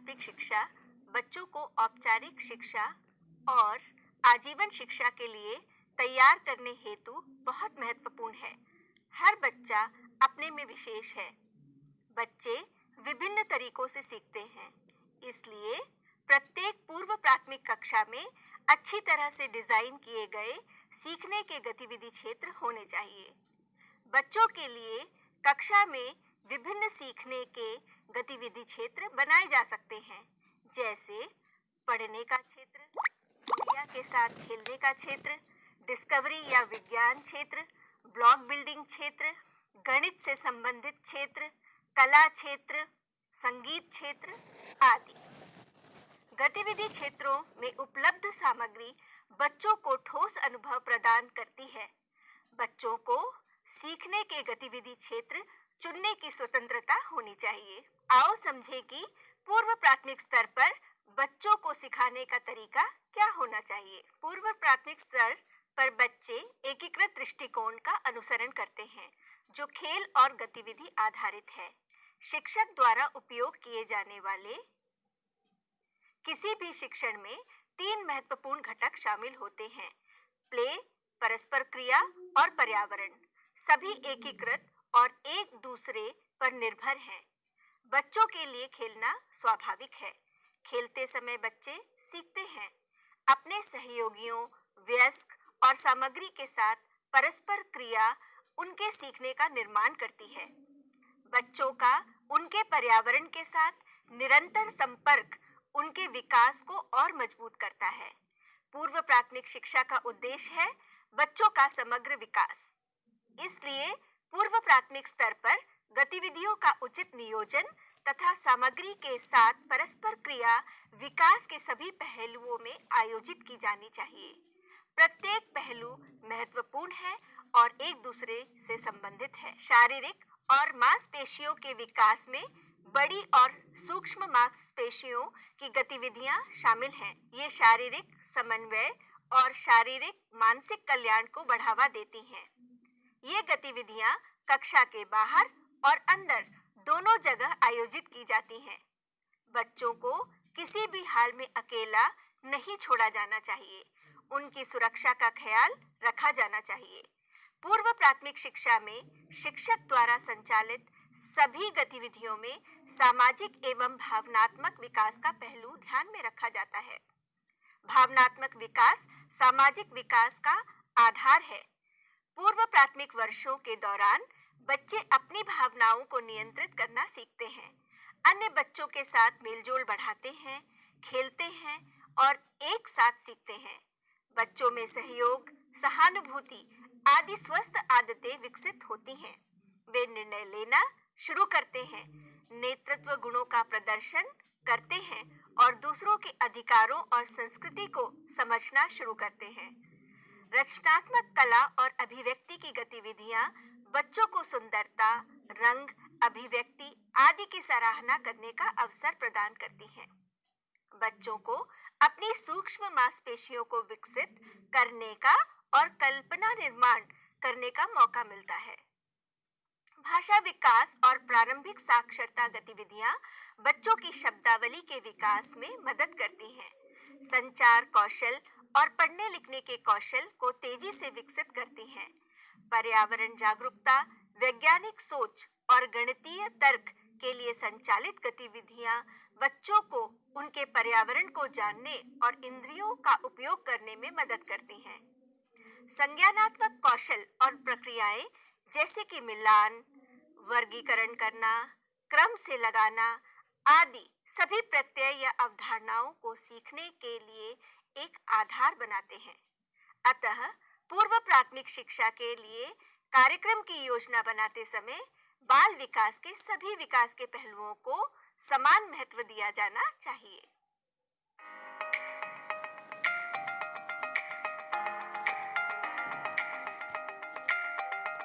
प्राथमिक शिक्षा बच्चों को औपचारिक शिक्षा और आजीवन शिक्षा के लिए तैयार करने हेतु बहुत महत्वपूर्ण है। हर बच्चा अपने में विशेष है। बच्चे विभिन्न तरीकों से सीखते हैं, इसलिए प्रत्येक पूर्व प्राथमिक कक्षा में अच्छी तरह से डिजाइन किए गए सीखने के गतिविधि क्षेत्र होने चाहिए। बच्चों के लिए कक्षा में विभिन्न सीखने के गतिविधि क्षेत्र बनाए जा सकते हैं, जैसे पढ़ने का क्षेत्र, क्रिया के साथ खेलने का क्षेत्र, डिस्कवरी या विज्ञान क्षेत्र, ब्लॉक बिल्डिंग क्षेत्र, गणित से संबंधित क्षेत्र, कला क्षेत्र, संगीत क्षेत्र आदि। गतिविधि क्षेत्रों में उपलब्ध सामग्री बच्चों को ठोस अनुभव प्रदान करती है। बच्चों को सीखने के गतिविधि क्षेत्र चुनने की स्वतंत्रता होनी चाहिए। आओ समझें कि पूर्व प्राथमिक स्तर पर बच्चों को सिखाने का तरीका क्या होना चाहिए। पूर्व प्राथमिक स्तर पर बच्चे एकीकृत दृष्टिकोण का अनुसरण करते हैं, जो खेल और गतिविधि आधारित है। शिक्षक द्वारा उपयोग किए जाने वाले किसी भी शिक्षण में 3 महत्वपूर्ण घटक शामिल होते हैं: प्ले, परस्पर क्रिया और पर्यावरण। सभी एकीकृत और एक दूसरे पर निर्भर हैं। बच्चों के लिए खेलना स्वाभाविक है। खेलते समय बच्चे सीखते हैं। अपने सहयोगियों, वयस्क और सामग्री के साथ परस्पर क्रिया उनके सीखने का निर्माण करती है। बच्चों का उनके पर्यावरण के साथ निरंतर संपर्क उनके विकास को और मजबूत करता है। पूर्व प्राथमिक शिक्षा का उद्देश्य है बच्चों का समग्र विकास। इसलिए पूर्व प्राथमिक स्तर पर गतिविधियों का उचित नियोजन तथा सामग्री के साथ परस्पर क्रिया विकास के सभी पहलुओं में आयोजित की जानी चाहिए। प्रत्येक पहलू महत्वपूर्ण है और एक दूसरे से संबंधित है। शारीरिक और मांसपेशियों के विकास में बड़ी और सूक्ष्म मांसपेशियों की गतिविधियां शामिल हैं। ये शारीरिक समन्वय और शारीरिक मानसिक कल्याण को बढ़ावा देती हैं। ये गतिविधियां कक्षा के बाहर और अंदर दोनों जगह आयोजित की जाती हैं। बच्चों को किसी भी हाल में अकेला नहीं छोड़ा जाना चाहिए। उनकी सुरक्षा का ख्याल रखा जाना चाहिए। पूर्व प्राथमिक शिक्षा में शिक्षक द्वारा संचालित सभी गतिविधियों में सामाजिक एवं भावनात्मक विकास का पहलू ध्यान में रखा जाता है। भावनात्मक विकास सामाजिक विकास का आधार है। पूर्व प्राथमिक वर्षों के दौरान बच्चे अपनी भावनाओं को नियंत्रित करना सीखते हैं, अन्य बच्चों के साथ मेलजोल बढ़ाते हैं, खेलते हैं और एक साथ सीखते हैं। बच्चों में सहयोग, सहानुभूति आदि स्वस्थ आदतें विकसित होती हैं। वे निर्णय लेना शुरू करते हैं, नेतृत्व गुणों का प्रदर्शन करते हैं और दूसरों के अधिकारों और संस्कृति को समझना शुरू करते हैं। रचनात्मक कला और अभिव्यक्ति की गतिविधियां बच्चों को सुंदरता, रंग, अभिव्यक्ति आदि की सराहना करने का अवसर प्रदान करती हैं। बच्चों को अपनी सूक्ष्म मांसपेशियों को विकसित करने का और कल्पना निर्माण करने का मौका मिलता है। भाषा विकास और प्रारंभिक साक्षरता गतिविधियां बच्चों की शब्दावली के विकास में मदद करती हैं। संचार कौशल और पढ़ने लिखने के कौशल को तेजी से विकसित करती हैं। पर्यावरण जागरूकता, वैज्ञानिक सोच और गणितीय तर्क के लिए संचालित गतिविधियां बच्चों को उनके पर्यावरण को जानने और इंद्रियों का उपयोग करने में मदद करती हैं। संज्ञानात्मक कौशल और प्रक्रियाएं जैसे कि मिलान, वर्गीकरण करना, क्रम से लगाना आदि सभी प्रत्यय या अवधारणाओं को सीखने के लिए एक आधार बनाते हैं। अतः पूर्व प्राथमिक शिक्षा के लिए कार्यक्रम की योजना बनाते समय बाल विकास के सभी विकास के पहलुओं को समान महत्व दिया जाना चाहिए।